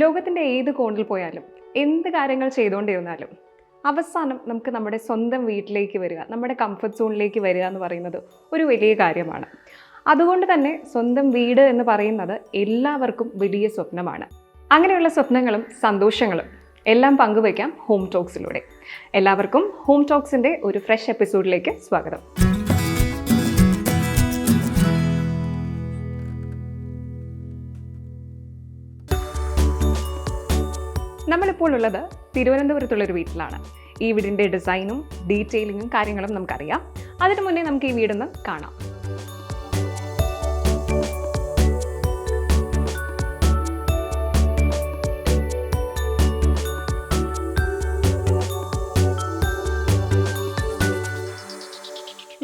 ലോകത്തിൻ്റെ ഏത് കോണിൽ പോയാലും എന്ത് കാര്യങ്ങൾ ചെയ്തുകൊണ്ടിരുന്നാലും അവസാനം നമുക്ക് നമ്മുടെ സ്വന്തം വീട്ടിലേക്ക് വരിക, നമ്മുടെ കംഫർട്ട് സോണിലേക്ക് വരിക എന്ന് പറയുന്നത് ഒരു വലിയ കാര്യമാണ്. അതുകൊണ്ട് തന്നെ സ്വന്തം വീട് എന്ന് പറയുന്നത് എല്ലാവർക്കും വലിയ സ്വപ്നമാണ്. അങ്ങനെയുള്ള സ്വപ്നങ്ങളും സന്തോഷങ്ങളും എല്ലാം പങ്കുവയ്ക്കാം ഹോം ടോക്സിലൂടെ. എല്ലാവർക്കും ഹോം ടോക്സിൻ്റെ ഒരു ഫ്രഷ് എപ്പിസോഡിലേക്ക് സ്വാഗതം. നമ്മളിപ്പോൾ ഉള്ളത് തിരുവനന്തപുരത്തുള്ളൊരു വീട്ടിലാണ്. ഈ വീടിൻ്റെ ഡിസൈനും ഡീറ്റെയിലിങ്ങും കാര്യങ്ങളും നമുക്കറിയാം. അതിനു മുന്നേ നമുക്ക് ഈ വീടൊന്ന് കാണാം.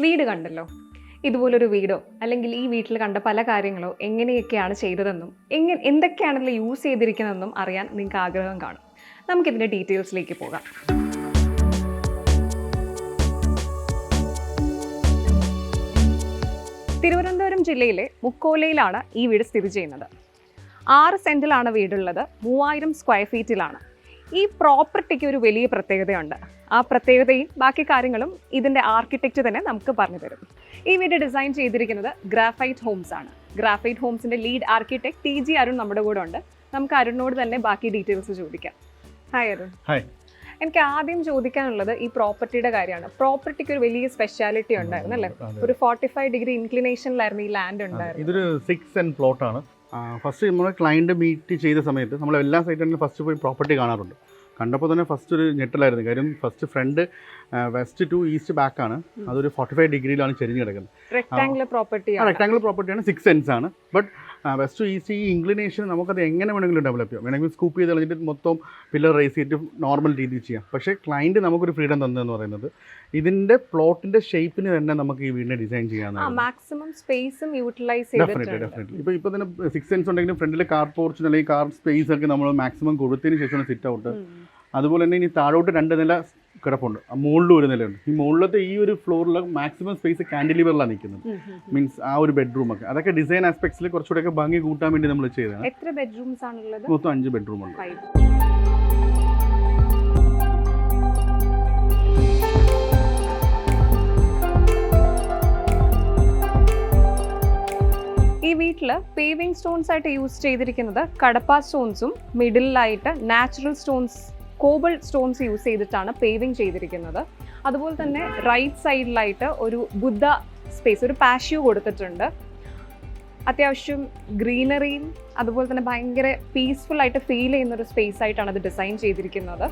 വീട് കണ്ടല്ലോ. ഇതുപോലൊരു വീടോ അല്ലെങ്കിൽ ഈ വീട്ടിൽ കണ്ട പല കാര്യങ്ങളോ എങ്ങനെയൊക്കെയാണ് ചെയ്തതെന്നും എന്തൊക്കെയാണല്ലോ യൂസ് ചെയ്തിരിക്കുന്നതെന്നും അറിയാൻ നിങ്ങൾക്ക് ആഗ്രഹം കാണും. നമുക്കിതിൻ്റെ ഡീറ്റെയിൽസിലേക്ക് പോകാം. തിരുവനന്തപുരം ജില്ലയിലെ മുക്കോലയിലാണ് ഈ വീട് സ്ഥിതി ചെയ്യുന്നത്. 6 സെൻറ്റിലാണ് വീടുള്ളത്. 3000 സ്ക്വയർ ഫീറ്റിലാണ്. ഈ പ്രോപ്പർട്ടിക്ക് ഒരു വലിയ പ്രത്യേകതയുണ്ട്. ആ പ്രത്യേകതയും ബാക്കി കാര്യങ്ങളും ഇതിൻ്റെ ആർക്കിടെക്റ്റ് തന്നെ നമുക്ക് പറഞ്ഞു തരും. ഈ വീട് ഡിസൈൻ ചെയ്തിരിക്കുന്നത് ഗ്രാഫൈറ്റ് ഹോംസ് ആണ്. ഗ്രാഫൈറ്റ് ഹോംസിൻ്റെ ലീഡ് ആർക്കിടെക്ട് TG അരുൺ നമ്മുടെ കൂടെ ഉണ്ട്. നമുക്ക് അരുണിനോട് തന്നെ ബാക്കി ഡീറ്റെയിൽസ് ചോദിക്കാം. ഹായ് അരുൺ. ഹായ്. എനിക്ക് ആദ്യം ചോദിക്കാനുള്ളത് ഈ പ്രോപ്പർട്ടിയുടെ കാര്യമാണ്. പ്രോപ്പർട്ടിക്ക് ഒരു വലിയ സ്പെഷ്യാലിറ്റി ഉണ്ടായിരുന്നു അല്ലേ? ഒരു 45 ഡിഗ്രി ഇൻക്ലിനേഷനിലായിരുന്നു ഈ ലാൻഡ് ഉണ്ടായിരുന്നത്. ഇതൊരു 6 സെന്റ് പ്ലോട്ടാണ്. ഫസ്റ്റ് നമ്മൾ ക്ലയൻറ്റ് മീറ്റ് ചെയ്ത സമയത്ത് നമ്മൾ എല്ലാ സൈറ്റിലും ഫസ്റ്റ് പോയി പ്രോപ്പർട്ടി കാണാറുണ്ട്. കണ്ടപ്പോൾ തന്നെ ഫസ്റ്റ് ഒരു ഞെട്ടലായിരുന്നു. കാര്യം first front west to east ബാക്കാണ്. അതൊരു 45 ഡിഗ്രിയിലാണ് ചെരിഞ്ഞ് കിടക്കുന്നത്. റെക്ടാംഗുലർ പ്രോപ്പർട്ടിയാണ്. 6 സെൻസ് ആണ്. ബട്ട് വെസ്റ്റ് ടു ഈസ്റ്റ് ഈ ഇൻക്ലിനേഷൻ നമുക്കത് എങ്ങനെ വേണമെങ്കിലും ഡെവലപ്പ് ചെയ്യാം. വേണമെങ്കിൽ സ്കൂപ്പ് ചെയ്ത് കളഞ്ഞിട്ട് മൊത്തം പില്ലർ റേസ് ചെയ്തിട്ട് നോർമൽ രീതിയിൽ ചെയ്യാം. പക്ഷേ ക്ലയൻറ്റ് നമുക്കൊരു ഫ്രീഡം തന്നതെന്ന് പറയുന്നത് ഇതിൻ്റെ പ്ലോട്ടിൻ്റെ ഷേപ്പിന് തന്നെ നമുക്ക് ഈ വീടിനെ ഡിസൈൻ ചെയ്യാനാണ്. മാക്സിമം സ്പേസും യൂട്ടിലൈസ് ഡെഫിനറ്റ്ലി. ഇപ്പോൾ തന്നെ 6 സെൻസ് ഉണ്ടെങ്കിലും ഫ്രണ്ടിൽ കാർ പോർച്ചിന് അല്ലെങ്കിൽ കാർ സ്പേസ് ഒക്കെ നമ്മൾ മാക്സിമം കൊടുത്തതിന് ശേഷമാണ് സിറ്റ് ഔട്ട്. അതുപോലെ തന്നെ ഇനി താഴോട്ട് 2 നില കിടപ്പുണ്ട്. മുകളിലും ഒരു നിലയുണ്ട്. ഈ മുകളിലത്തെ ഈ ഒരു ഫ്ലോറിൽ മാക്സിമം സ്പേസ് കാൻഡിലിവറിലാണ് നിൽക്കുന്നത്. മീൻസ് ആ ഒരു ബെഡ്റൂം ഒക്കെ അതൊക്കെ ഡിസൈൻ ആസ്പെക്ട്സിൽ കുറച്ചുകൂടെ ഭംഗി കൂട്ടാൻ വേണ്ടി നമ്മൾ ചെയ്തതാണ്. എത്ര ബെഡ്റൂംസ് ആണുള്ളത്? മൊത്തം 5 ബെഡ്റൂം ഉണ്ട്. ഈ വീട്ടിൽ പേവിംഗ് സ്റ്റോൺസ് ആയിട്ട് യൂസ് ചെയ്തിരിക്കുന്നത് കടപ്പ സ്റ്റോൺസും മിഡിലായിട്ട് natural stones, cobble stones use ചെയ്തിട്ടാണ് പേവിംഗ് ചെയ്തിരിക്കുന്നത്. അതുപോലെ തന്നെ റൈറ്റ് സൈഡിലായിട്ട് ഒരു ബുദ്ധ സ്പേസ്, ഒരു പാഷ്യോ കൊടുത്തിട്ടുണ്ട്. അത്യാവശ്യം ഗ്രീനറിയും അതുപോലെ തന്നെ ഭയങ്കര പീസ്ഫുൾ ആയിട്ട് ഫീൽ ചെയ്യുന്ന ഒരു സ്പേസ് ആയിട്ടാണ് അത് ഡിസൈൻ ചെയ്തിരിക്കുന്നത്.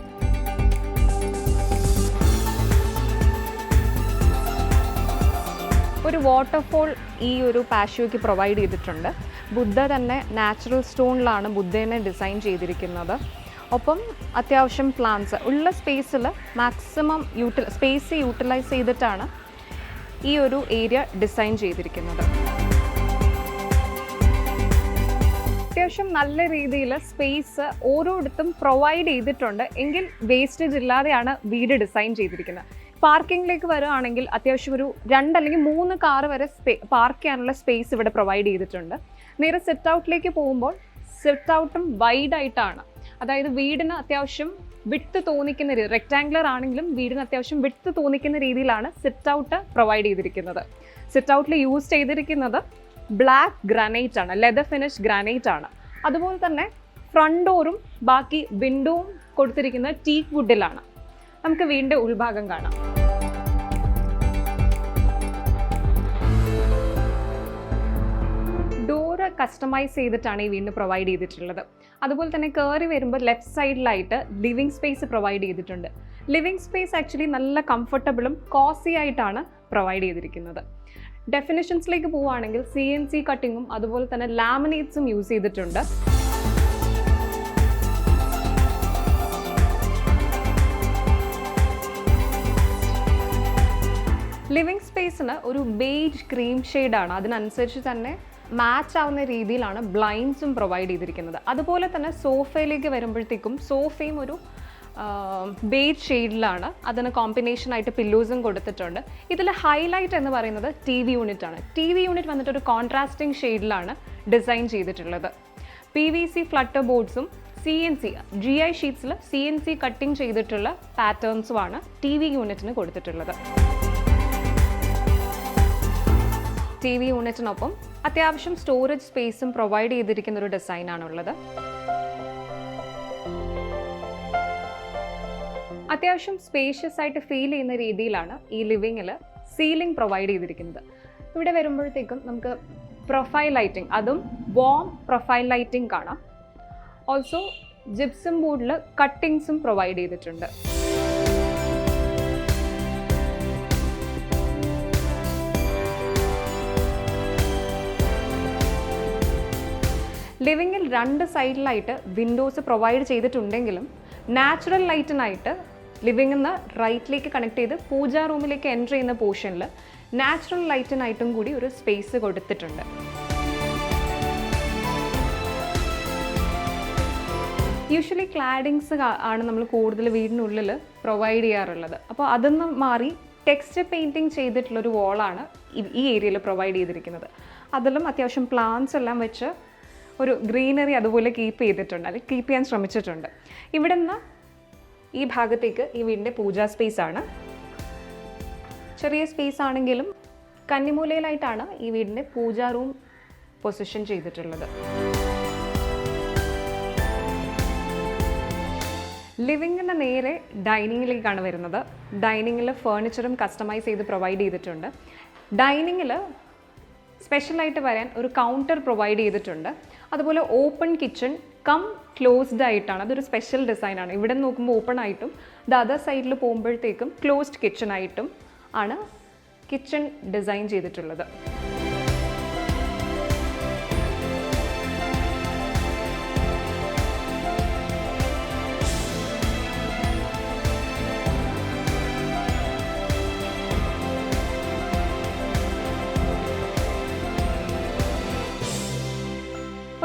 ഒരു വാട്ടർഫോൾ ഈ ഒരു പാഷ്യോയ്ക്ക് പ്രൊവൈഡ് ചെയ്തിട്ടുണ്ട്. ബുദ്ധ തന്നെ നാച്ചുറൽ സ്റ്റോണിലാണ് ബുദ്ധേനെ ഡിസൈൻ ചെയ്തിരിക്കുന്നത്. ഒപ്പം അത്യാവശ്യം പ്ലാന്റ്സ് ഉള്ള സ്പേസിൽ മാക്സിമം സ്പേസ് യൂട്ടിലൈസ് ചെയ്തിട്ടാണ് ഈ ഒരു ഏരിയ ഡിസൈൻ ചെയ്തിരിക്കുന്നത്. അത്യാവശ്യം നല്ല രീതിയിൽ സ്പേസ് ഓരോയിടത്തും പ്രൊവൈഡ് ചെയ്തിട്ടുണ്ട്. എങ്കിൽ വേസ്റ്റേജ് ഇല്ലാതെയാണ് വീട് ഡിസൈൻ ചെയ്തിരിക്കുന്നത്. പാർക്കിങ്ങിലേക്ക് വരുവാണെങ്കിൽ അത്യാവശ്യം ഒരു 2 അല്ലെങ്കിൽ 3 കാർ വരെ പാർക്ക് ചെയ്യാനുള്ള സ്പേസ് ഇവിടെ പ്രൊവൈഡ് ചെയ്തിട്ടുണ്ട്. നേരെ സിറ്റ് ഔട്ടിലേക്ക് പോകുമ്പോൾ സിറ്റ് ഔട്ടും വൈഡായിട്ടാണ്. അതായത് വീടിന് അത്യാവശ്യം വിട്ട് തോന്നിക്കുന്ന രീതി, റെക്ടാംഗുലർ ആണെങ്കിലും വീടിന് അത്യാവശ്യം വിട്ട് തോന്നിക്കുന്ന രീതിയിലാണ് സിറ്റ് ഔട്ട് പ്രൊവൈഡ് ചെയ്തിരിക്കുന്നത്. സിറ്റ് ഔട്ടിൽ യൂസ് ചെയ്തിരിക്കുന്നത് ബ്ലാക്ക് ഗ്രാനൈറ്റ് ആണ്, ലെതർ ഫിനിഷ് ഗ്രാനൈറ്റ് ആണ്. അതുപോലെ തന്നെ ഫ്രണ്ട് ഡോറും ബാക്കി വിൻഡോവും കൊടുത്തിരിക്കുന്നത് ടീക്ക് വുഡിലാണ്. നമുക്ക് വീടിൻ്റെ ഉൾഭാഗം കാണാം. ഡോറ് കസ്റ്റമൈസ് ചെയ്തിട്ടാണ് ഈ വീടിന് പ്രൊവൈഡ് ചെയ്തിട്ടുള്ളത്. അതുപോലെ തന്നെ കയറി വരുമ്പോൾ ലെഫ്റ്റ് സൈഡിലായിട്ട് ലിവിങ് സ്പേസ് പ്രൊവൈഡ് ചെയ്തിട്ടുണ്ട്. ലിവിങ് സ്പേസ് ആക്ച്വലി നല്ല കംഫർട്ടബിളും കോസി ആയിട്ടാണ് പ്രൊവൈഡ് ചെയ്തിരിക്കുന്നത്. ഡെഫിനിഷൻസിലേക്ക് പോവുകയാണെങ്കിൽ CNC കട്ടിങ്ങും അതുപോലെ തന്നെ ലാമിനേറ്റ്സും യൂസ് ചെയ്തിട്ടുണ്ട്. ലിവിങ് സ്പേസിന് ഒരു ബേജ് ക്രീം ഷെയ്ഡാണ്. അതിനനുസരിച്ച് തന്നെ മാച്ച് ആവുന്ന രീതിയിലാണ് ബ്ലൈൻഡ്സും പ്രൊവൈഡ് ചെയ്തിരിക്കുന്നത്. അതുപോലെ തന്നെ സോഫയിലേക്ക് വരുമ്പോഴത്തേക്കും സോഫയും ഒരു ബേജ് ഷെയ്ഡിലാണ്. അതിന് കോമ്പിനേഷനായിട്ട് പില്ലോസും കൊടുത്തിട്ടുണ്ട്. ഇതിൽ ഹൈലൈറ്റ് എന്ന് പറയുന്നത് TV യൂണിറ്റ് ആണ്. TV യൂണിറ്റ് വന്നിട്ട് ഒരു കോൺട്രാസ്റ്റിംഗ് ഷെയ്ഡിലാണ് ഡിസൈൻ ചെയ്തിട്ടുള്ളത്. PVC ഫ്ലട്ടർ ബോർഡ്സും CNC GI ഷീറ്റ്സിൽ CNC കട്ടിംഗ് ചെയ്തിട്ടുള്ള പാറ്റേൺസുമാണ് TV യൂണിറ്റിന് കൊടുത്തിട്ടുള്ളത്. TV യൂണിറ്റിനൊപ്പം അത്യാവശ്യം സ്റ്റോറേജ് സ്പേസും പ്രൊവൈഡ് ചെയ്തിരിക്കുന്ന ഒരു ഡിസൈനാണുള്ളത്. അത്യാവശ്യം സ്പേഷ്യസ് ആയിട്ട് ഫീൽ ചെയ്യുന്ന രീതിയിലാണ് ഈ ലിവിങ്ങിൽ സീലിംഗ് പ്രൊവൈഡ് ചെയ്തിരിക്കുന്നത്. ഇവിടെ വരുമ്പോഴത്തേക്കും നമുക്ക് പ്രൊഫൈൽ ലൈറ്റിംഗ്, അതും വാം പ്രൊഫൈൽ ലൈറ്റിംഗ് കാണാം. ഓൾസോ ജിപ്സം ബോർഡിൽ കട്ടിങ്സും പ്രൊവൈഡ് ചെയ്തിട്ടുണ്ട്. ലിവിങ്ങിൽ 2 സൈഡിലായിട്ട് വിൻഡോസ് പ്രൊവൈഡ് ചെയ്തിട്ടുണ്ടെങ്കിലും നാച്ചുറൽ ലൈറ്റിനായിട്ട് ലിവിങ്ങിൽ നിന്ന് റൈറ്റിലേക്ക് കണക്ട് ചെയ്ത് പൂജാ റൂമിലേക്ക് എൻ്റർ ചെയ്യുന്ന പോർഷനിൽ നാച്ചുറൽ ലൈറ്റിനായിട്ടും കൂടി ഒരു സ്പേസ് കൊടുത്തിട്ടുണ്ട്. യൂഷ്വലി ക്ലാഡിങ്സ് ആണ് നമ്മൾ കൂടുതൽ വീടിനുള്ളിൽ പ്രൊവൈഡ് ചെയ്യാറുള്ളത്. അപ്പോൾ അതൊന്ന് മാറി ടെക്സ്ചർ പെയിൻറ്റിങ് ചെയ്തിട്ടുള്ളൊരു വോളാണ് ഈ ഏരിയയിൽ പ്രൊവൈഡ് ചെയ്തിരിക്കുന്നത്. അതിലും അത്യാവശ്യം പ്ലാന്റ്സ് എല്ലാം വെച്ച് ഒരു ഗ്രീനറി അതുപോലെ കീപ്പ് ചെയ്തിട്ടുണ്ട്, അല്ലെങ്കിൽ കീപ്പ് ചെയ്യാൻ ശ്രമിച്ചിട്ടുണ്ട്. ഇവിടെ നിന്ന് ഈ ഭാഗത്തേക്ക് ഈ വീടിൻ്റെ പൂജാ സ്പേസ് ആണ്. ചെറിയ സ്പേസ് ആണെങ്കിലും കന്നിമൂലയിലായിട്ടാണ് ഈ വീടിൻ്റെ പൂജാ റൂം പൊസിഷൻ ചെയ്തിട്ടുള്ളത്. ലിവിങ്ങിന് നേരെ ഡൈനിങ്ങിലേക്കാണ് വരുന്നത്. ഡൈനിങ്ങിൽ ഫേർണിച്ചറും കസ്റ്റമൈസ് ചെയ്ത് പ്രൊവൈഡ് ചെയ്തിട്ടുണ്ട്. ഡൈനിങ്ങിൽ സ്പെഷ്യലായിട്ട് വരാൻ ഒരു കൗണ്ടർ പ്രൊവൈഡ് ചെയ്തിട്ടുണ്ട്. അതുപോലെ ഓപ്പൺ കിച്ചൺ കം ക്ലോസ്ഡ് ആയിട്ടാണ്, അതൊരു സ്പെഷ്യൽ ഡിസൈനാണ്. ഇവിടെ നോക്കുമ്പോൾ ഓപ്പൺ ആയിട്ടും ദ അതർ സൈഡിൽ പോകുമ്പോഴത്തേക്കും ക്ലോസ്ഡ് കിച്ചൺ ആയിട്ടും ആണ് കിച്ചൺ ഡിസൈൻ ചെയ്തിട്ടുള്ളത്.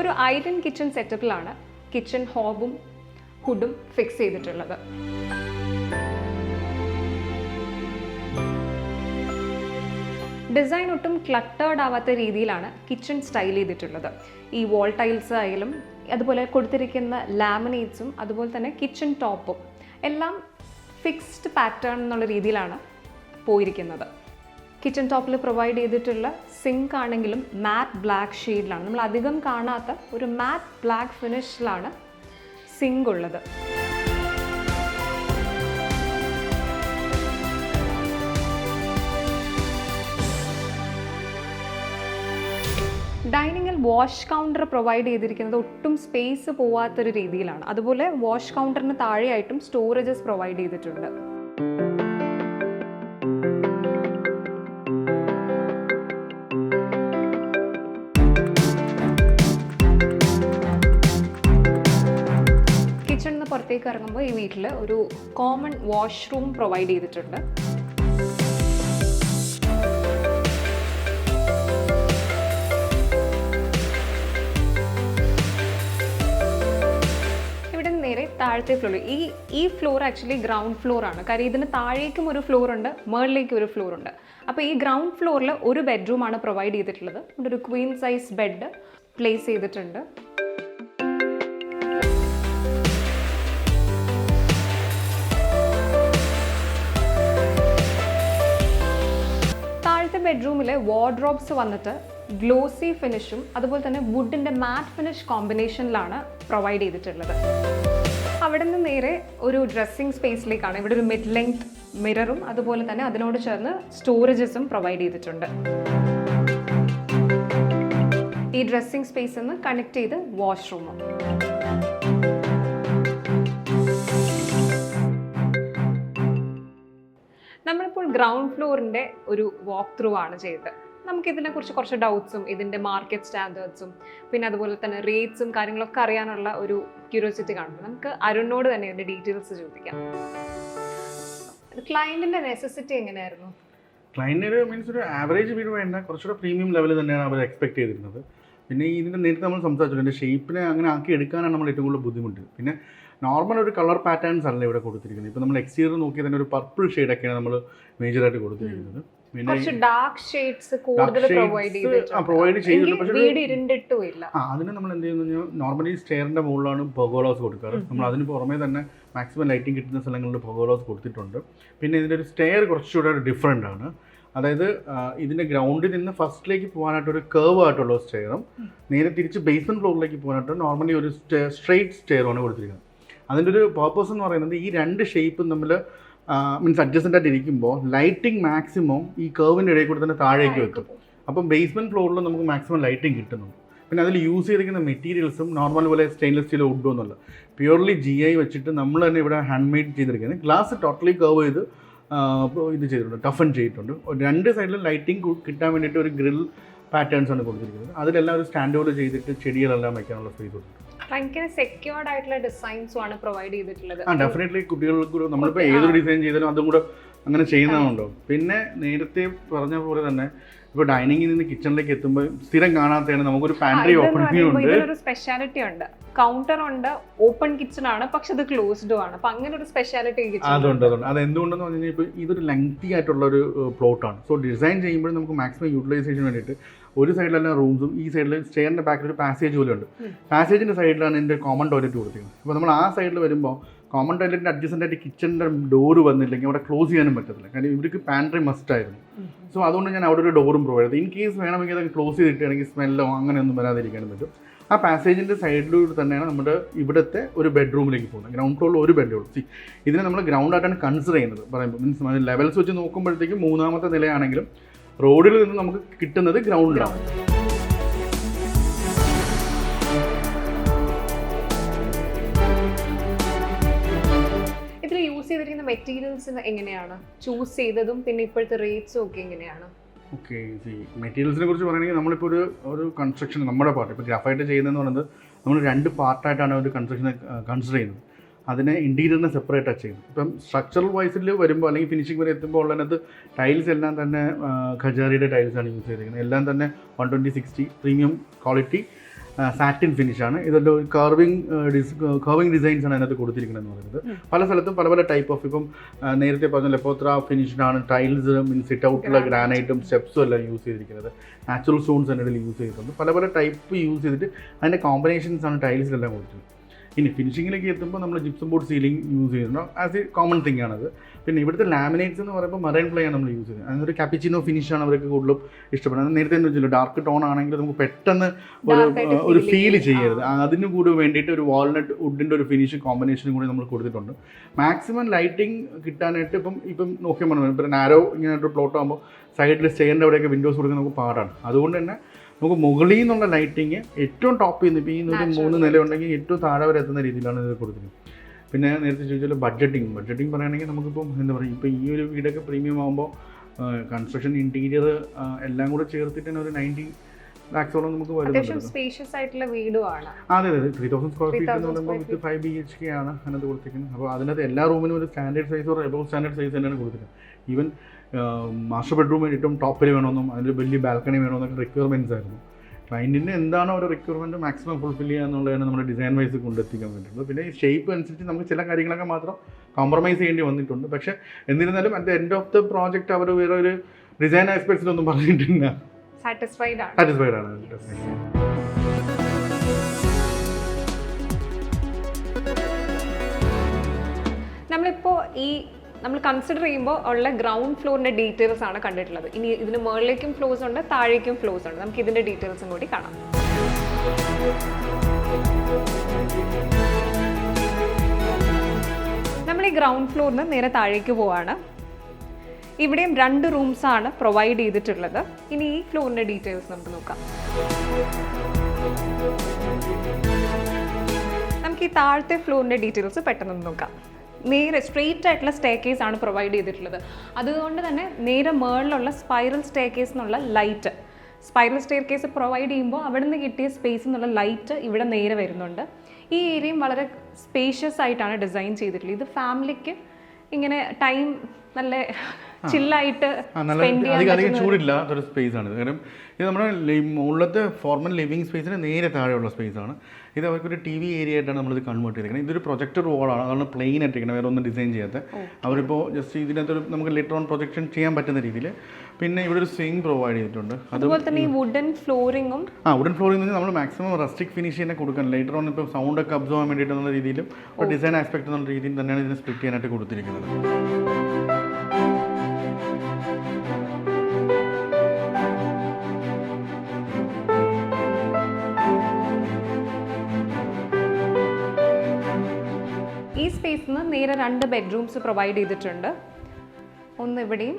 ഒരു ഐരൺ കിച്ചൺ സെറ്റപ്പിലാണ് കിച്ചൺ ഹോബും ഹുഡും ഫിക്സ് ചെയ്തിട്ടുള്ളത്. ഡിസൈൻ ഒട്ടും ക്ലട്ടേർഡ് ആവാത്ത രീതിയിലാണ് കിച്ചൺ സ്റ്റൈൽ ചെയ്തിട്ടുള്ളത്. ഈ വാൾ ടൈൽസ് ആയാലും അതുപോലെ കൊടുത്തിരിക്കുന്ന ലാമിനേറ്റ്സും അതുപോലെ തന്നെ കിച്ചൺ ടോപ്പും എല്ലാം ഫിക്സ്ഡ് പാറ്റേൺ എന്നുള്ള രീതിയിലാണ് പോയിരിക്കുന്നത്. കിച്ചൺ ടോപ്പിൽ പ്രൊവൈഡ് ചെയ്തിട്ടുള്ള സിങ്ക് ആണെങ്കിലും മാറ്റ് ബ്ലാക്ക് ഷെയ്ഡിലാണ്. നമ്മൾ അധികം കാണാത്ത ഒരു മാറ്റ് ബ്ലാക്ക് ഫിനിഷിലാണ് സിങ്ക് ഉള്ളത്. ഡൈനിങ്ങിൽ വാഷ് കൗണ്ടർ പ്രൊവൈഡ് ചെയ്തിരിക്കുന്നത് ഒട്ടും സ്പേസ് പോവാത്തൊരു രീതിയിലാണ്. അതുപോലെ വാഷ് കൗണ്ടറിന് താഴെയായിട്ടും സ്റ്റോറേജസ് പ്രൊവൈഡ് ചെയ്തിട്ടുണ്ട്. കിച്ചണിൽ നിന്ന് പുറത്തേക്ക് ഇറങ്ങുമ്പോൾ ഈ വീട്ടിൽ ഒരു കോമൺ വാഷ്റൂം പ്രൊവൈഡ് ചെയ്തിട്ടുണ്ട്. നേരെ താഴത്തെ ഫ്ലോർ, ഈ ഫ്ലോർ ആക്ച്വലി ഗ്രൗണ്ട് ഫ്ലോർ ആണ്. കാര്യം ഇതിന് താഴേക്കും ഒരു ഫ്ലോർ ഉണ്ട്, മുകളിലേക്കും ഒരു ഫ്ലോർ ഉണ്ട്. അപ്പോൾ ഈ ഗ്രൗണ്ട് ഫ്ലോറിൽ ഒരു ബെഡ്റൂമാണ് പ്രൊവൈഡ് ചെയ്തിട്ടുള്ളത്. ഇവിടെ ഒരു ക്വീൻ സൈസ് ബെഡ് പ്ലേസ് ചെയ്തിട്ടുണ്ട്. താഴത്തെ ബെഡ്റൂമിലെ വാർഡ്രോബ്സ് വന്നിട്ട് ഗ്ലോസി ഫിനിഷും അതുപോലെ തന്നെ വുഡിൻ്റെ മാറ്റ് ഫിനിഷ് കോമ്പിനേഷനിലാണ് പ്രൊവൈഡ് ചെയ്തിട്ടുള്ളത്. അവിടെ നിന്ന് നേരെ ഒരു ഡ്രസ്സിംഗ് സ്പേസിലേക്കാണ്. ഇവിടെ ഒരു മിഡ് ലെങ്ത് മിററും അതുപോലെ തന്നെ അതിനോട് ചേർന്ന് സ്റ്റോറേജസും പ്രൊവൈഡ് ചെയ്തിട്ടുണ്ട്. ഈ ഡ്രസ്സിംഗ് സ്പേസിൽ നിന്ന് കണക്ട് ചെയ്ത് വാഷ്റൂമും. നമ്മളിപ്പോൾ ഗ്രൗണ്ട് ഫ്ലോറിൻ്റെ ഒരു വാക്ക് ത്രൂ ആണ് ചെയ്തത്. നമുക്കിതിനെക്കുറിച്ച് കുറച്ച് ഡൗട്ട്സും ഇതിൻ്റെ മാർക്കറ്റ് സ്റ്റാൻഡേർഡ്സും പിന്നെ അതുപോലെ തന്നെ റേറ്റ്സും കാര്യങ്ങളൊക്കെ അറിയാനുള്ള ഒരു ക്യൂരിയോസിറ്റി കാണുമ്പോൾ നമുക്ക് അരുണിനോട് തന്നെ ഇതിൻ്റെ ഡീറ്റെയിൽസ് ചോദിക്കാം. ക്ലയൻറ്റിൻ്റെ നെസസിറ്റി എങ്ങനെയായിരുന്നു? ക്ലയൻറ്റിന് മീൻസ് ഒരു ആവറേജ് വീട് വേണ്ട, കുറച്ചുകൂടെ പ്രീമിയം ലെവൽ തന്നെയാണ് അവർ എക്സ്പെക്ട് ചെയ്തിരുന്നത്. പിന്നെ ഇതിൻ്റെ നേരത്തെ നമ്മൾ സംസാരിച്ചു, ഇതിൻ്റെ ഷേപ്പിനെ അങ്ങനെ ആക്കി എടുക്കാനാണ് നമ്മൾ ഏറ്റവും കൂടുതൽ ബുദ്ധിമുട്ട്. പിന്നെ നോർമൽ ഒരു കളർ പാറ്റേൺസ് അല്ല ഇവിടെ കൊടുത്തിരിക്കുന്നത്. ഇപ്പോൾ നമ്മൾ എക്സ്റ്റീരിയർ നോക്കിയാൽ തന്നെ ഒരു പർപ്പിൾ ഷെയ്ഡൊക്കെയാണ് നമ്മൾ മേജറായിട്ട് കൊടുത്തിരിക്കുന്നത്. പിന്നെ കുറച്ച് ഡാർക്ക് ഷെയ്ഡ്സ് കൂടുതൽ പ്രൊവൈഡ് പ്രൊവൈഡ് ചെയ്തിട്ടുണ്ട്. പക്ഷേ വീട് ഇരുണ്ടിട്ടുമില്ല. അതിന് നമ്മൾ എന്ത് ചെയ്യുന്നു, നോർമലി സ്റ്റെയറിന്റെ മുകളിലാണ് പെർഗോളാസ് കൊടുക്കാറ്. നമ്മൾ അതിന് പുറമേ തന്നെ മാക്സിമം ലൈറ്റിംഗ് കിട്ടുന്ന സ്ഥലങ്ങളിൽ പെർഗോളാസ് കൊടുത്തിട്ടുണ്ട്. പിന്നെ ഇതിൻ്റെ ഒരു സ്റ്റെയർ കുറച്ചുകൂടെ ഡിഫറെൻ്റ് ആണ്. അതായത് ഇതിൻ്റെ ഗ്രൗണ്ടിൽ നിന്ന് ഫസ്റ്റിലേക്ക് പോകാനായിട്ടൊരു കേർവ് ആയിട്ടുള്ള സ്റ്റെയറും നേരെ തിരിച്ച് ബേസ്മെൻറ്റ് ഫ്ലോറിലേക്ക് പോകാനായിട്ട് നോർമലി ഒരു സ്ട്രെയിറ്റ് സ്റ്റെയറുമാണ് കൊടുത്തിരിക്കുന്നത്. അതിൻ്റെ ഒരു പർപ്പസ് എന്ന് പറയുന്നത് ഈ രണ്ട് ഷേപ്പും തമ്മിൽ മീൻസ് അഡ്ജസ്റ്റൻ്റ് ആയിട്ട് ഇരിക്കുമ്പോൾ ലൈറ്റിംഗ് മാക്സിമം ഈ കർവിൻ്റെ ഇടയിൽ കൂടെ തന്നെ താഴേക്ക് വെക്കും. അപ്പം ബേസ്മെൻറ്റ് ഫ്ലോറിൽ നമുക്ക് മാക്സിമം ലൈറ്റിംഗ് കിട്ടുന്നുണ്ട്. പിന്നെ അതിൽ യൂസ് ചെയ്തിരിക്കുന്ന മെറ്റീരിയൽസും നോർമൽ പോലെ സ്റ്റെയിൻലെസ് സ്റ്റീൽ വുഡോ എന്നല്ല, പ്യുവർലി GI വെച്ചിട്ട് നമ്മൾ തന്നെ ഇവിടെ ഹാൻഡ് മെയ്ഡ് ചെയ്തിരിക്കുന്നത്. ഗ്ലാസ് ടോട്ടലി കർവ് ചെയ്ത് ഇത് ചെയ്തിട്ടുണ്ട്, ടഫൻ ചെയ്തിട്ടുണ്ട്. രണ്ട് സൈഡിലും ലൈറ്റിംഗ് കിട്ടാൻ വേണ്ടിയിട്ട് ഒരു ഗ്രിൽ പാറ്റേൺസ് ആണ് കൊടുത്തിരിക്കുന്നത്. അതിലെല്ലാം ഒരു സ്റ്റാൻഡ് ഔട്ട് ചെയ്തിട്ട് ചെടികളെല്ലാം വയ്ക്കാനുള്ള സ്പേസ് ഉണ്ട്. ഭയങ്കര സെക്യൂർഡ് ആയിട്ടുള്ള ഡിസൈൻസും ആണ് പ്രൊവൈഡ് ചെയ്തിട്ടുള്ളത്. ഡെഫിനറ്റ്ലി കുട്ടികൾക്ക് നമ്മളിപ്പോൾ ഏതൊരു ഡിസൈൻ ചെയ്താലും അതും കൂടെ അങ്ങനെ ചെയ്യുന്നതുണ്ടോ. പിന്നെ നേരത്തെ പറഞ്ഞ പോലെ തന്നെ ഇപ്പോൾ ഡൈനിങ്ങിൽ നിന്ന് കിച്ചണിലേക്ക് എത്തുമ്പോൾ സ്ഥിരം കാണാത്തതാണ് നമുക്കൊരു പാൻട്രി ഓപ്പണിംഗ് ഉണ്ട്. ഇതിനൊരു സ്പെഷ്യാലിറ്റി ഉണ്ട്, കൗണ്ടർ ഉണ്ട്, ഓപ്പൺ കിച്ചൺ ആണ്, പക്ഷെ ഇത് ക്ലോസ്ഡും ആണ്. അപ്പൊ അങ്ങനെ ഒരു സ്പെഷ്യാലിറ്റി അതുണ്ട്. അത് എന്തുകൊണ്ടെന്ന് പറഞ്ഞു കഴിഞ്ഞാൽ ഇപ്പോൾ ഇതൊരു ലെങ്തി ആയിട്ടുള്ള ഒരു പ്ലോട്ടാണ്. സോ ഡിസൈൻ ചെയ്യുമ്പോൾ നമുക്ക് മാക്സിമം യൂട്ടിലൈസേഷൻ വേണ്ടിയിട്ട് ഒരു സൈഡിലെല്ലാം റൂംസും ഈ സൈഡിൽ സ്റ്റെയറിൻ്റെ ബാക്കിൽ ഒരു പാസേജ് പോലെ ഉണ്ട്. പാസേജിൻ്റെ സൈഡിലാണ് എൻ്റെ കോമൺ ടോയ്ലറ്റ് കൊടുത്തിരിക്കുന്നത്. അപ്പോൾ നമ്മൾ ആ സൈഡിൽ വരുമ്പോൾ കോമൺ ടോയ്ലറ്റിൻ്റെ അഡ്ജസ്റ്റൻ്റ് ആയിട്ട് കിച്ചണിൻ്റെ ഡോറ് വന്നില്ലെങ്കിൽ അവിടെ ക്ലോസ് ചെയ്യാനും പറ്റത്തില്ല. കാരണം ഇവർക്ക് പാൻട്രി മസ്റ്റ് ആയിരുന്നു. സോ അതുകൊണ്ട് ഞാൻ അവിടെ ഒരു ഡോറും പ്രൊവൈഡ് ചെയ്തു. ഇൻ കേസ് വേണമെങ്കിൽ അതൊക്കെ ക്ലോസ് ചെയ്തിട്ടാണെങ്കിൽ സ്മെല്ലോ അങ്ങനെയൊന്നും വരാതിരിക്കാനും പറ്റും. ആ പാസേജിൻ്റെ സൈഡിലൂടെ തന്നെയാണ് നമ്മുടെ ഇവിടുത്തെ ഒരു ബെഡ്റൂമിലേക്ക് പോകുന്നത്. ഗ്രൗണ്ട് ഫ്ലോറിൽ ഒരു ബെഡേ ഉള്ളൂ. ഇതിനെ നമ്മൾ ഗ്രൗണ്ട് ആയിട്ടാണ് കൺസിഡർ ചെയ്യുന്നത്. പറയുമ്പോൾ മീൻസ് ലെവൽസ് വെച്ച് നോക്കുമ്പോഴത്തേക്കും മൂന്നാമത്തെ നിലയാണെങ്കിലും റോഡിൽ നിന്ന് നമുക്ക് കിട്ടുന്നത് ഗ്രൗണ്ടിലാണ്. ഇതിൽ യൂസ് ചെയ്തിരിക്കുന്ന മെറ്റീരിയൽസ് എങ്ങനെയാണ് ചൂസ് ചെയ്തതും പിന്നെ ഇപ്പോഴത്തെ റേറ്റ്സും ഒക്കെ എങ്ങനെയാണ്? ഓക്കെ, മെറ്റീരിയൽസിനെ കുറിച്ച് പറയുകയാണെങ്കിൽ നമ്മളിപ്പോൾ ഒരു കൺസ്ട്രക്ഷൻ നമ്മുടെ പാർട്ട് ഇപ്പോൾ ഗ്രാഫൈറ്റ് ചെയ്യുന്നതെന്ന് പറയുന്നത് നമ്മൾ രണ്ട് പാർട്ടായിട്ടാണ് ഒരു കൺസ്ട്രക്ഷനെ കൺസിഡർ ചെയ്യുന്നത്. അതിനെ ഇൻറ്റീരിയറിനെ സെപ്പറേറ്റാണ് ചെയ്യുന്നത്. ഇപ്പം സ്ട്രക്ചറൽ വൈസിൽ വരുമ്പോൾ അല്ലെങ്കിൽ ഫിനിഷിംഗ് വരെ എത്തുമ്പോൾ ഉള്ളതിനകത്ത് ടൈൽസ് എല്ലാം തന്നെ ഖജാരിയുടെ ടൈൽസാണ് യൂസ് ചെയ്തിരിക്കുന്നത്. എല്ലാം തന്നെ 120/60 പ്രീമിയം ക്വാളിറ്റി സാറ്റിൻ ഫിനിഷാണ്. ഇതെല്ലാം ഒരു കർവിങ് ഡിസൈൻസാണ് അതിനകത്ത് കൊടുത്തിരിക്കുന്നത് എന്ന് പറയുന്നത്. പല സ്ഥലത്തും പല പല ടൈപ്പ് ഓഫ്, ഇപ്പം നേരത്തെ പറഞ്ഞ ലെപ്പോത്ര ഫിനിഷ്ഡാണ് ടൈൽസ്, മീൻസ് സിറ്റ് ഔട്ടുള്ള ഗ്രാനൈറ്റും സ്റ്റെപ്സും എല്ലാം യൂസ് ചെയ്തിരിക്കുന്നത്. നാച്ചുറൽ സ്റ്റോൺസ് അതിൻ്റെ ഇടയിൽ യൂസ് ചെയ്തിട്ടുണ്ട്. പല പല ടൈപ്പ് യൂസ് ചെയ്തിട്ട് അതിൻ്റെ കോമ്പിനേഷൻസാണ് ടൈൽസിലെല്ലാം കൊടുത്തിട്ടുള്ളത്. ഇനി ഫിനിഷിങ്ങിലേക്ക് എത്തുമ്പോൾ നമ്മൾ ജിപ്സം ബോർഡ് സീലിംഗ് യൂസ് ചെയ്യുന്നുണ്ടോ ആസ് എ കോമൺ തിങ് ആണത്. പിന്നെ ഇവിടുത്തെ ലാമിനേറ്റ്സ് എന്ന് പറയുമ്പോൾ മറൈൻ പ്ലേ ആണ് നമ്മൾ യൂസ് ചെയ്യുന്നത്. അതിനൊരു കാപ്പിച്ചിനോ ഫിനിഷാണ് അവർക്ക് കൂടുതലും ഇഷ്ടപ്പെടുന്നത്. നേരത്തെ എന്ന് വെച്ചാൽ ഡാർക്ക് ടോൺ ആണെങ്കിൽ നമുക്ക് പെട്ടെന്ന് ഒരു ഫീൽ ചെയ്യരുത്. അതിന് കൂടെ വേണ്ടിയിട്ട് ഒരു വാൾനട്ട് വുഡിൻ്റെ ഒരു ഫിനിഷ് കോമ്പിനേഷനും കൂടി നമ്മൾ കൊടുത്തിട്ടുണ്ട്. മാക്സിമം ലൈറ്റിംഗ് കിട്ടാനായിട്ട് ഇപ്പം നോക്കിയാൽ പറഞ്ഞു ഇപ്പം നാരോ ഇങ്ങനെയായിട്ടൊരു പ്ലോട്ട് ആകുമ്പോൾ സൈഡിൽ സ്റ്റെയറിൻ്റെ അവിടെയൊക്കെ വിൻഡോസ് കൊടുക്കാൻ നമുക്ക് പാടാണ്. അതുകൊണ്ട് തന്നെ നമുക്ക് മുകളിൽ നിന്നുള്ള ലൈറ്റിങ് ഏറ്റവും ടോപ്പ് ചെയ്യുന്നത് ഇപ്പോൾ ഈ ഒരു 3 നില ഉണ്ടെങ്കിൽ ഏറ്റവും താഴെ വരെ എത്തുന്ന രീതിയിലാണ് ഇത് കൊടുത്തിരിക്കുന്നത്. പിന്നെ നേരത്തെ ചോദിച്ചാൽ ബഡ്ജറ്റിംഗ് പറയുകയാണെങ്കിൽ നമുക്കിപ്പം എന്താ പറയുക, ഇപ്പോൾ ഈ ഒരു വീടൊക്കെ പ്രീമിയം ആകുമ്പോൾ കൺസ്ട്രക്ഷൻ ഇൻറ്റീരിയർ എല്ലാം കൂടെ ചേർത്തിട്ട് തന്നെ ഒരു 90 lakhs നമുക്ക് വരുന്നുണ്ട്. സ്പേഷ്യസ് ആയിട്ടുള്ള വീടുമാണ്. അതെ 3000 സ്ക്വയർ ഫീറ്റ് എന്ന് പറയുമ്പോൾ വിത്ത് 5 BHK ആണ് അതിനകത്ത് കൊടുത്തിരിക്കുന്നത്. അപ്പോൾ അതിനകത്ത് എല്ലാ റൂമിനും ഒരു standard size or above standard size തന്നെയാണ് കൊടുത്തിരിക്കുന്നത്. ഈവൻ മാസ്റ്റർ ബെഡ്റൂം ഏറ്റവും ടോപ്പിൽ വേണമെന്നും അതിൽ വലിയ ബാൽക്കണി വേണമെന്നൊക്കെ റിക്വയർമെൻറ്റ്സ് ആയിരുന്നു. ക്ലയൻറ്റിന് എന്താണോ ഒരു റിക്വയർമെൻറ്റ് മാക്സിമം ഫുൾഫിൽ ചെയ്യുക എന്നുള്ളതാണ് നമ്മുടെ ഡിസൈൻ വൈസ് കൊണ്ടെത്തിക്കാൻ വേണ്ടിയിട്ടുള്ളത്. പിന്നെ ഈ ഷേപ്പ് അനുസരിച്ച് നമുക്ക് ചില കാര്യങ്ങളൊക്കെ മാത്രം കോംപ്രമൈസ് ചെയ്യേണ്ടി വന്നിട്ടുണ്ട്. പക്ഷേ എന്നിരുന്നാലും at the end of the project അവർ വേറെ ഒരു ഡിസൈൻ ആസ്പെക്ട്സിലൊന്നും പറഞ്ഞിട്ടില്ല. സാറ്റിസ്ഫൈഡ് ആണ്. നമ്മളിപ്പോൾ നമ്മൾ കൺസിഡർ ചെയ്യുമ്പോൾ ഉള്ള ഗ്രൗണ്ട് ഫ്ലോറിൻ്റെ ഡീറ്റെയിൽസ് ആണ് കണ്ടിട്ടുള്ളത്. ഇനി ഇതിന് മുകളിലേക്കും ഫ്ലോർസ് ഉണ്ട്, താഴേക്കും ഫ്ലോർസ് ഉണ്ട്. നമുക്ക് ഇതിൻ്റെ ഡീറ്റെയിൽസും കൂടി കാണാം. നമ്മൾ ഈ ഗ്രൗണ്ട് ഫ്ലോറിന് നേരെ താഴേക്ക് പോവാണ്. ഇവിടെയും 2 റൂംസാണ് പ്രൊവൈഡ് ചെയ്തിട്ടുള്ളത്. ഇനി ഈ ഫ്ലോറിൻ്റെ ഡീറ്റെയിൽസ് നമുക്ക് നോക്കാം. നമുക്ക് ഈ താഴത്തെ ഫ്ലോറിൻ്റെ ഡീറ്റെയിൽസ് പെട്ടെന്ന് നോക്കാം. നേരെ സ്ട്രെയിറ്റ് ആയിട്ടുള്ള സ്റ്റെയർകേസ് ആണ് പ്രൊവൈഡ് ചെയ്തിട്ടുള്ളത്. അതുകൊണ്ട് തന്നെ നേരെ മുകളിലുള്ള സ്പൈറൽ സ്റ്റെയർകേസ് എന്നുള്ള ലൈറ്റ്, സ്പൈറൽ സ്റ്റെയർകേസ് പ്രൊവൈഡ് ചെയ്യുമ്പോൾ അവിടെ നിന്ന് കിട്ടിയ സ്പേസ് എന്നുള്ള ലൈറ്റ് ഇവിടെ നേരെ വരുന്നുണ്ട്. ഈ ഏരിയയും വളരെ സ്പേഷ്യസ് ആയിട്ടാണ് ഡിസൈൻ ചെയ്തിട്ടുള്ളത്. ഇത് ഫാമിലിക്ക് ഇങ്ങനെ ടൈം നല്ല ചില്ലായിട്ട് അധികം ചൂടില്ലാത്തൊരു സ്പേസ് ആണ്. കാരണം ഇത് നമ്മുടെ മുകളിലത്തെ ഫോർമൽ ലിവിങ് സ്പേസിന് നേരെ താഴെയുള്ള സ്പേസ് ആണ്. ഇത് അവർക്കൊരു TV ഏരിയ ആയിട്ടാണ് നമ്മളിത് കൺവേർട്ട് ചെയ്തിരിക്കുന്നത്. ഇതൊരു പ്രൊജക്ടർ വോളാണ്, അതാണ് പ്ലെയിൻ ആയിട്ടിരിക്കുന്നത്, വേറെ ഒന്നും ഡിസൈൻ ചെയ്യാത്ത. അവരിപ്പോൾ ജസ്റ്റ് ഇതിനകത്തൊരു നമുക്ക് ലെറ്റർ ഓൺ പ്രൊജക്ഷൻ ചെയ്യാൻ പറ്റുന്ന രീതിയിൽ പിന്നെ ഇവിടെ ഒരു സ്വിംഗ് പ്രൊവൈഡ് ചെയ്തിട്ടുണ്ട്. അതുപോലെ തന്നെ ഈ വുഡൻ ഫ്ലോറിങ്ങും വുഡൻ ഫ്ലോറിംഗ് നമ്മൾ മാക്സിമം റസ്റ്റിക് ഫിനിഷ് തന്നെ കൊടുക്കണം. ലേറ്റർ ഓൺ ഇപ്പോൾ സൗണ്ട് ഒക്കെ അബ്സോർവ് ചെയ്യാൻ വേണ്ടിയിട്ട് എന്നുള്ള രീതിയിലും ഡിസൈൻ ആസ്പെക്ട് എന്നുള്ള രീതിയിൽ തന്നെയാണ് ഇതിനെ സ്പ്ലിറ്റ് ചെയ്യാനായിട്ട് കൊടുത്തിരിക്കുന്നത്. ഈ സ്പേസിൽ നിന്ന് നേരെ 2 ബെഡ്റൂംസ് പ്രൊവൈഡ് ചെയ്തിട്ടുണ്ട്. ഒന്ന് ഇവിടെയും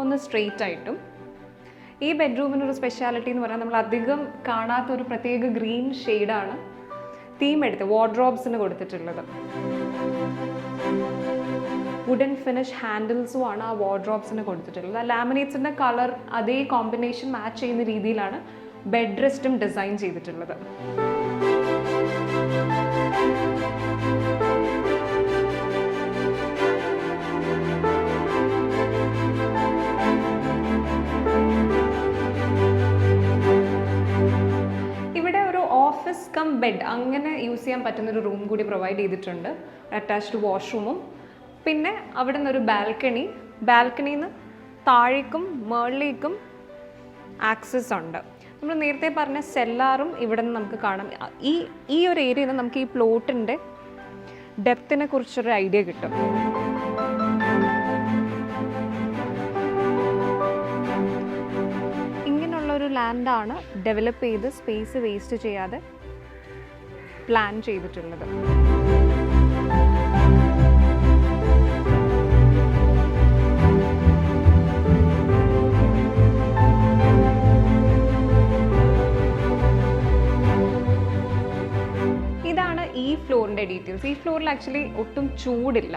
ഒന്ന് സ്ട്രെയിറ്റ് ആയിട്ടും. ഈ ബെഡ്റൂമിനൊരു സ്പെഷ്യാലിറ്റി എന്ന് പറഞ്ഞാൽ നമ്മൾ അധികം കാണാത്ത ഒരു പ്രത്യേക ഗ്രീൻ ഷെയ്ഡാണ് തീം എടുത്ത് വാർഡ്രോബ്സിന് കൊടുത്തിട്ടുള്ളത്. വുഡൻ ഫിനിഷ് ഹാൻഡിൽസുമാണ് ആ വാർഡ്രോബ്സിന് കൊടുത്തിട്ടുള്ളത്. ആ ലാമിനേറ്റ്സിൻ്റെ കളർ അതേ കോമ്പിനേഷൻ മാച്ച് ചെയ്യുന്ന രീതിയിലാണ് ബെഡ് റെസ്റ്റും ഡിസൈൻ ചെയ്തിട്ടുള്ളത്. ഓഫീസ് കം ബെഡ് അങ്ങനെ യൂസ് ചെയ്യാൻ പറ്റുന്നൊരു റൂം കൂടി പ്രൊവൈഡ് ചെയ്തിട്ടുണ്ട്. അറ്റാച്ച്ഡ് വാഷ്റൂമും പിന്നെ അവിടെ നിന്നൊരു ബാൽക്കണിയിൽ നിന്ന് താഴേക്കും മുകളിലേക്കും ആക്സസ് ഉണ്ട്. നമ്മൾ നേരത്തെ പറഞ്ഞ സെല്ലാറും ഇവിടെ നിന്ന് നമുക്ക് കാണാം. ഈ ഒരു ഏരിയയിൽ നിന്ന് നമുക്ക് ഈ പ്ലോട്ടിൻ്റെ ഡെപ്തിനെ കുറിച്ചൊരു ഐഡിയ കിട്ടും. ഇങ്ങനെയുള്ളൊരു ലാൻഡാണ് ഡെവലപ്പ് ചെയ്ത് സ്പേസ് വേസ്റ്റ് ചെയ്യാതെ പ്ലാൻ ചെയ്തിട്ടുള്ളത്. ഇതാണ് ഈ ഫ്ലോറിൻ്റെ ഡീറ്റെയിൽസ്. ഈ ഫ്ലോറിൽ ആക്ച്വലി ഒട്ടും ചൂടില്ല.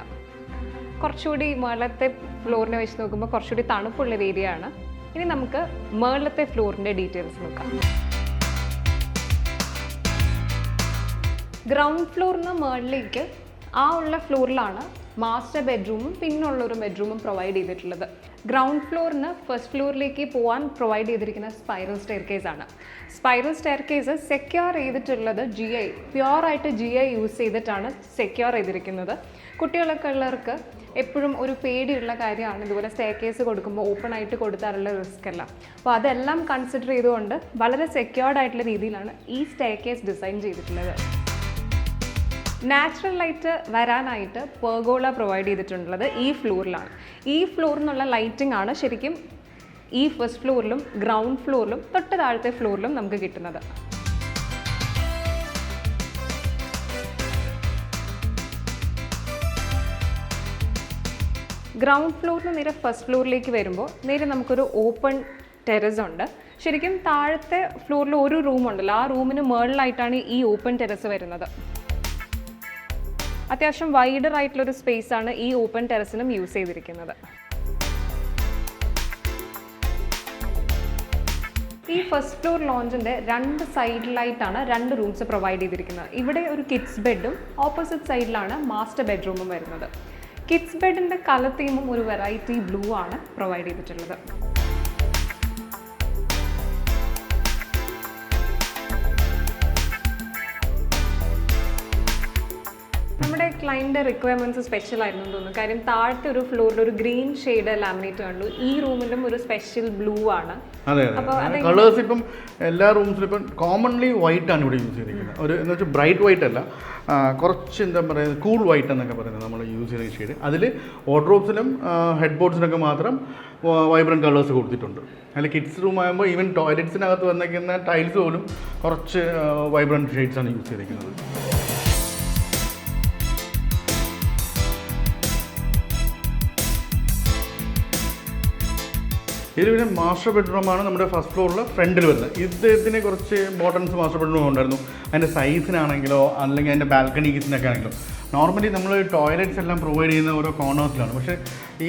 കുറച്ചുകൂടി മുകളിലത്തെ ഫ്ലോറിനെ വെച്ച് നോക്കുമ്പോൾ കുറച്ചുകൂടി തണുപ്പുള്ള ഏരിയ ആണ്. ഇനി നമുക്ക് മുകളിലത്തെ ഫ്ലോറിൻ്റെ ഡീറ്റെയിൽസ് നോക്കാം. ഗ്രൗണ്ട് ഫ്ലോറിൽ നിന്ന് മുകളിലേക്ക് ഉള്ള ഫ്ലോറിലാണ് മാസ്റ്റർ ബെഡ്റൂമും പിന്നുള്ളൊരു ബെഡ്റൂമും പ്രൊവൈഡ് ചെയ്തിട്ടുള്ളത്. ഗ്രൗണ്ട് ഫ്ലോറിന് ഫസ്റ്റ് ഫ്ലോറിലേക്ക് പോകാൻ പ്രൊവൈഡ് ചെയ്തിരിക്കുന്ന സ്പൈറൽ സ്റ്റെയർകേസ് ആണ്. സ്പൈറൽ സ്റ്റെയർകേസ് സെക്യൂർ ചെയ്തിട്ടുള്ളത് പ്യുവറായിട്ട് GI യൂസ് ചെയ്തിട്ടാണ് സെക്യൂർ ചെയ്തിരിക്കുന്നത്. കുട്ടികളൊക്കെ ഉള്ളവർക്ക് എപ്പോഴും ഒരു പേടിയുള്ള കാര്യമാണ് ഇതുപോലെ സ്റ്റെയർകേസ് കൊടുക്കുമ്പോൾ ഓപ്പൺ ആയിട്ട് കൊടുത്താലുള്ള റിസ്ക് എല്ലാം. അപ്പോൾ അതെല്ലാം കൺസിഡർ ചെയ്തുകൊണ്ട് വളരെ സെക്യൂർഡ് ആയിട്ടുള്ള രീതിയിലാണ് ഈ സ്റ്റെയർകേസ് ഡിസൈൻ ചെയ്തിട്ടുള്ളത്. നാച്ചുറൽ ലൈറ്റ് വരാനായിട്ട് പെർഗോള പ്രൊവൈഡ് ചെയ്തിട്ടുള്ളത് ഈ ഫ്ലോറിലാണ്. ഈ ഫ്ലോറിൽ നിന്നുള്ള ലൈറ്റിംഗ് ആണ് ശരിക്കും ഈ ഫസ്റ്റ് ഫ്ലോറിലും ഗ്രൗണ്ട് ഫ്ലോറിലും തൊട്ട് താഴത്തെ ഫ്ലോറിലും നമുക്ക് കിട്ടുന്നത്. ഗ്രൗണ്ട് ഫ്ലോറിൽ നിന്ന് നേരെ ഫസ്റ്റ് ഫ്ലോറിലേക്ക് വരുമ്പോൾ നേരെ നമുക്കൊരു ഓപ്പൺ ടെറസ് ഉണ്ട്. ശരിക്കും താഴത്തെ ഫ്ലോറിൽ ഒരു റൂമുണ്ടല്ലോ, ആ റൂമിന് മുകളിലായിട്ടാണ് ഈ ഓപ്പൺ ടെറസ് വരുന്നത്. അത്യാവശ്യം വൈഡർ ആയിട്ടുള്ളൊരു സ്പേസ് ആണ് ഈ ഓപ്പൺ ടെറസിനും യൂസ് ചെയ്തിരിക്കുന്നത്. ഈ ഫസ്റ്റ് ഫ്ലോർ ലോഞ്ചിൻ്റെ 2 സൈഡിലായിട്ടാണ് 2 റൂംസ് പ്രൊവൈഡ് ചെയ്തിരിക്കുന്നത്. ഇവിടെ ഒരു കിഡ്സ് ബെഡും ഓപ്പോസിറ്റ് സൈഡിലാണ് മാസ്റ്റർ ബെഡ്റൂമും വരുന്നത്. കിഡ്സ് ബെഡിൻ്റെ കളർ തീമും ഒരു വെറൈറ്റി ബ്ലൂ ആണ് പ്രൊവൈഡ് ചെയ്തിട്ടുള്ളത്. നമ്മുടെ ക്ലയൻറ്റ് റിക്വയർമെൻറ്റ്സ് സ്പെഷ്യൽ ആയിരുന്നു എന്ന് തോന്നുന്നു. കാര്യം താഴത്തെ ഒരു ഫ്ലോറിൽ ഒരു ഗ്രീൻ ഷെയ്ഡ് ലാമിനേറ്റ് കണ്ടു. ഈ റൂമിലും ഒരു സ്പെഷ്യൽ ബ്ലൂ ആണ്. അതെ, കളേഴ്സ് ഇപ്പം എല്ലാ റൂംസിലും ഇപ്പം കോമൺലി വൈറ്റ് ആണ് ഇവിടെ യൂസ് ചെയ്തിരിക്കുന്നത്. ഒരു എന്ന് വെച്ചാൽ ബ്രൈറ്റ് വൈറ്റ് അല്ല, കുറച്ച് എന്താ പറയുന്നത് കൂൾ വൈറ്റ് എന്നൊക്കെ പറയുന്നത് നമ്മൾ യൂസ് ചെയ്യുന്ന ഷെയ്ഡ്. അതിൽ വാർഡ്രോബ്സിലും ഹെഡ് ബോർഡ്സിനൊക്കെ മാത്രം വൈബ്രൻറ്റ് കളേഴ്സ് കൊടുത്തിട്ടുണ്ട്. അതിൽ കിഡ്സ് റൂം ആകുമ്പോൾ ഈവൻ ടോയ്ലറ്റ്സിനകത്ത് വന്നിരിക്കുന്ന ടൈൽസ് പോലും കുറച്ച് വൈബ്രൻറ്റ് ഷെയ്ഡ്സാണ് യൂസ് ചെയ്തിരിക്കുന്നത്. ഇത് പിന്നെ മാസ്റ്റർ ബെഡ്റൂമാണ് നമ്മുടെ ഫസ്റ്റ് ഫ്ലോറിൽ ഫ്രണ്ടിൽ വരുന്നത്. ഇതിന് കുറച്ച് ഇമ്പോർട്ടൻസ് മാസ്റ്റർ ബെഡ്റൂം ഉണ്ടായിരുന്നു. അതിൻ്റെ സൈസിനാണെങ്കിലോ അല്ലെങ്കിൽ അതിൻ്റെ ബാൽക്കണീസിനൊക്കെ ആണെങ്കിലോ നോർമലി നമ്മൾ ടോയ്ലറ്റ്സ് എല്ലാം പ്രൊവൈഡ് ചെയ്യുന്ന ഓരോ കോർണേഴ്സിലാണ്. പക്ഷേ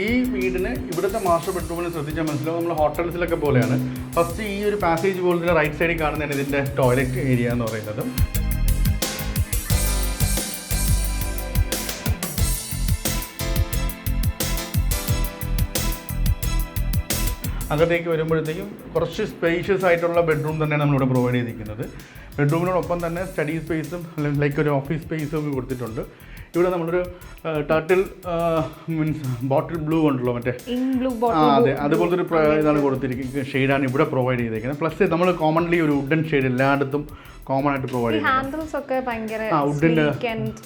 ഈ വീടിന് ഇവിടുത്തെ മാസ്റ്റർ ബെഡ്റൂമിന് ശ്രദ്ധിച്ചാൽ മനസ്സിലാവും നമ്മൾ ഹോട്ടൽസിലൊക്കെ പോലെയാണ്. ഫസ്റ്റ് ഈ ഒരു പാസേജ് പോലത്തെ റൈറ്റ് സൈഡിൽ കാണുന്നതാണ് ഇതിൻ്റെ ടോയ്ലറ്റ് ഏരിയ എന്ന് പറയുന്നത്. അകത്തേക്ക് വരുമ്പോഴത്തേക്കും കുറച്ച് സ്പേഷ്യസ് ആയിട്ടുള്ള ബെഡ്റൂം തന്നെയാണ് നമ്മളിവിടെ പ്രൊവൈഡ് ചെയ്തിരിക്കുന്നത്. ബെഡ്റൂമിനോടൊപ്പം തന്നെ സ്റ്റഡി സ്പേസും ലൈക്ക് ഒരു ഓഫീസ് സ്പേസും ഒക്കെ കൊടുത്തിട്ടുണ്ട്. ഇവിടെ നമ്മളൊരു ടർട്ടിൽ മീൻസ് ബോട്ടിൽ ബ്ലൂ ഉണ്ടല്ലോ മറ്റേ അതെ അതുപോലത്തെ ഒരു ഇതാണ് കൊടുത്തിരിക്കുന്നത്, ഷെയ്ഡാണ് ഇവിടെ പ്രൊവൈഡ് ചെയ്തിരിക്കുന്നത്. പ്ലസ് നമ്മൾ കോമൺലി ഒരു വുഡൻ ഷെയ്ഡ് എല്ലായിടത്തും കോമൺ ആയിട്ട് പ്രൊവൈഡ് ചെയ്യുന്നത്. വുഡിൻ്റെ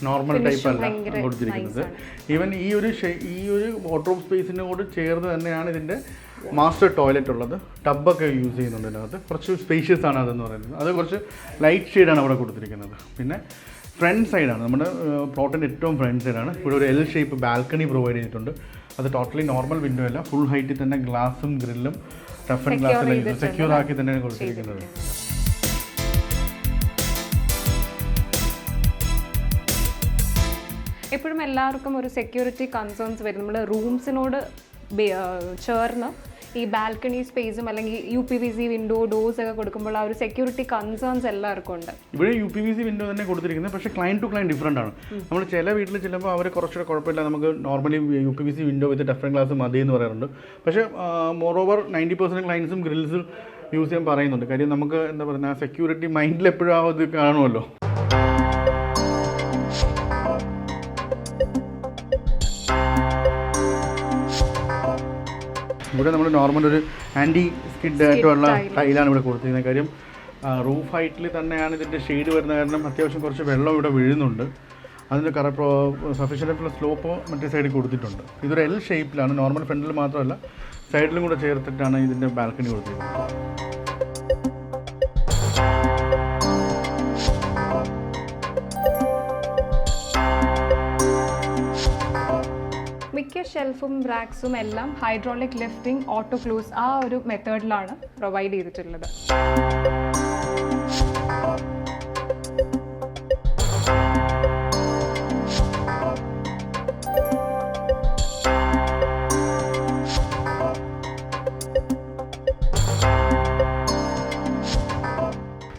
നോർമൽ ടൈപ്പ് അല്ല കൊടുത്തിരിക്കുന്നത്. ഈവൻ ഈ ഒരു വാർഡ്രോബ് സ്പേസിൻ്റെ കൂടെ ചേർന്ന് തന്നെയാണ് ഇതിൻ്റെ മാസ്റ്റർ ടോയ്ലറ്റ് ഉള്ളത്. ടബൊക്കെ യൂസ് ചെയ്യുന്നുണ്ട് അതിനകത്ത്. കുറച്ച് സ്പേഷ്യസ് ആണ് അതെന്ന് പറയുന്നത്. അത് കുറച്ച് ലൈറ്റ് ഷെയ്ഡാണ് അവിടെ കൊടുത്തിരിക്കുന്നത്. പിന്നെ ഫ്രണ്ട് സൈഡാണ് നമ്മുടെ പ്ലോട്ടിൻ്റെ ഏറ്റവും ഫ്രണ്ട് സൈഡാണ്. ഇവിടെ ഒരു എൽ ഷേപ്പ് ബാൽക്കണി പ്രൊവൈഡ് ചെയ്തിട്ടുണ്ട്. അത് ടോട്ടലി നോർമൽ വിൻഡോ അല്ല, ഫുൾ ഹൈറ്റിൽ തന്നെ ഗ്ലാസും ഗ്രില്ലും ടഫ് ആൻഡ് ഗ്ലാസ് സെക്യൂർ ആക്കി തന്നെയാണ് കൊടുത്തിരിക്കുന്നത്. എപ്പോഴും എല്ലാവർക്കും ഒരു സെക്യൂരിറ്റി കൺസേൺസ് വരും. നമ്മൾ റൂംസിനോട് ചേർന്ന് ഈ ബാൽക്കണി സ്പേസും അല്ലെങ്കിൽ UPVC വിൻഡോ ഡോസ് ഒക്കെ കൊടുക്കുമ്പോൾ ആ ഒരു സെക്യൂരിറ്റി കൺസേൺസ് എല്ലാവർക്കും ഉണ്ട്. ഇവിടെ UPVC വിൻഡോ തന്നെ കൊടുത്തിരിക്കുന്നത്. പക്ഷേ ക്ലൈൻറ്റ് ടു ക്ലൈൻറ്റ് ഡിഫറൻ്റ് ആണ്. നമ്മൾ ചില വീട്ടിൽ ചെല്ലുമ്പോൾ അവർ കുറച്ചുകൂടെ കുഴപ്പമില്ല, നമുക്ക് normally UPVC window with different glass മതി എന്ന് പറയാറുണ്ട്. പക്ഷേ മോറോവർ 90% ക്ലൈൻറ്റ്സും ഗ്രിൽസും യൂസ് ചെയ്യാൻ പറയുന്നുണ്ട്. കാര്യം നമുക്ക് എന്താ പറയുക, സെക്യൂരിറ്റി മൈൻഡിൽ എപ്പോഴും ആ ഇത് കാണുമല്ലോ. ഇവിടെ നമ്മൾ നോർമൽ ഒരു ആൻറ്റി സ്കിഡ് ആയിട്ടുള്ള ടൈലാണ് ഇവിടെ കൊടുത്തിരിക്കുന്നത്. കാര്യം റൂഫ് ഹൈറ്റിൽ തന്നെയാണ് ഇതിൻ്റെ ഷെയ്ഡ് വരുന്ന കാരണം അത്യാവശ്യം കുറച്ച് വെള്ളം ഇവിടെ വീഴുന്നുണ്ട്. അതിൻ്റെ സഫീഷ്യൻ്റ് ആയിട്ടുള്ള സ്ലോപ്പ് മറ്റേ സൈഡിൽ കൊടുത്തിട്ടുണ്ട്. ഇതൊരു എൽ ഷേപ്പിലാണ്, നോർമൽ ഫ്രണ്ടിൽ മാത്രമല്ല സൈഡിലും കൂടെ ചേർത്തിട്ടാണ് ഇതിൻ്റെ ബാൽക്കണി കൊടുത്തിരിക്കുന്നത്. മിക്ക ഷെൽഫും റാക്സും എല്ലാം ഹൈഡ്രോളിക് ലിഫ്റ്റിംഗ് ഓട്ടോ ക്ലോസ് ആ ഒരു മെത്തേഡിലാണ് പ്രൊവൈഡ് ചെയ്തിട്ടുള്ളത്.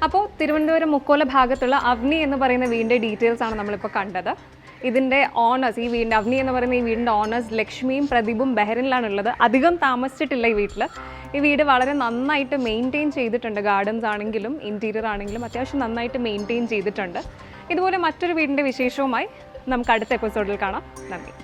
അപ്പോൾ തിരുവനന്തപുരം മുക്കോല ഭാഗത്തുള്ള അവ്നി എന്ന് പറയുന്ന വീടിൻ്റെ ഡീറ്റെയിൽസ് ആണ് നമ്മളിപ്പോൾ കണ്ടത്. ഇതിൻ്റെ ഓണേഴ്സ്, ഈ വീടിൻ്റെ അവ്നി എന്ന് പറയുന്ന ഈ വീടിൻ്റെ ഓണേഴ്സ് ലക്ഷ്മിയും പ്രദീപും ബഹ്റിനിലാണുള്ളത്. അധികം താമസിച്ചിട്ടില്ല ഈ വീട്ടിൽ. ഈ വീട് വളരെ നന്നായിട്ട് മെയിൻറ്റെയിൻ ചെയ്തിട്ടുണ്ട്. ഗാർഡൻസ് ആണെങ്കിലും ഇൻറ്റീരിയർ ആണെങ്കിലും അത്യാവശ്യം നന്നായിട്ട് മെയിൻറ്റെയിൻ ചെയ്തിട്ടുണ്ട്. ഇതുപോലെ മറ്റൊരു വീടിൻ്റെ വിശേഷവുമായി നമുക്ക് അടുത്ത എപ്പിസോഡിൽ കാണാം. നന്ദി.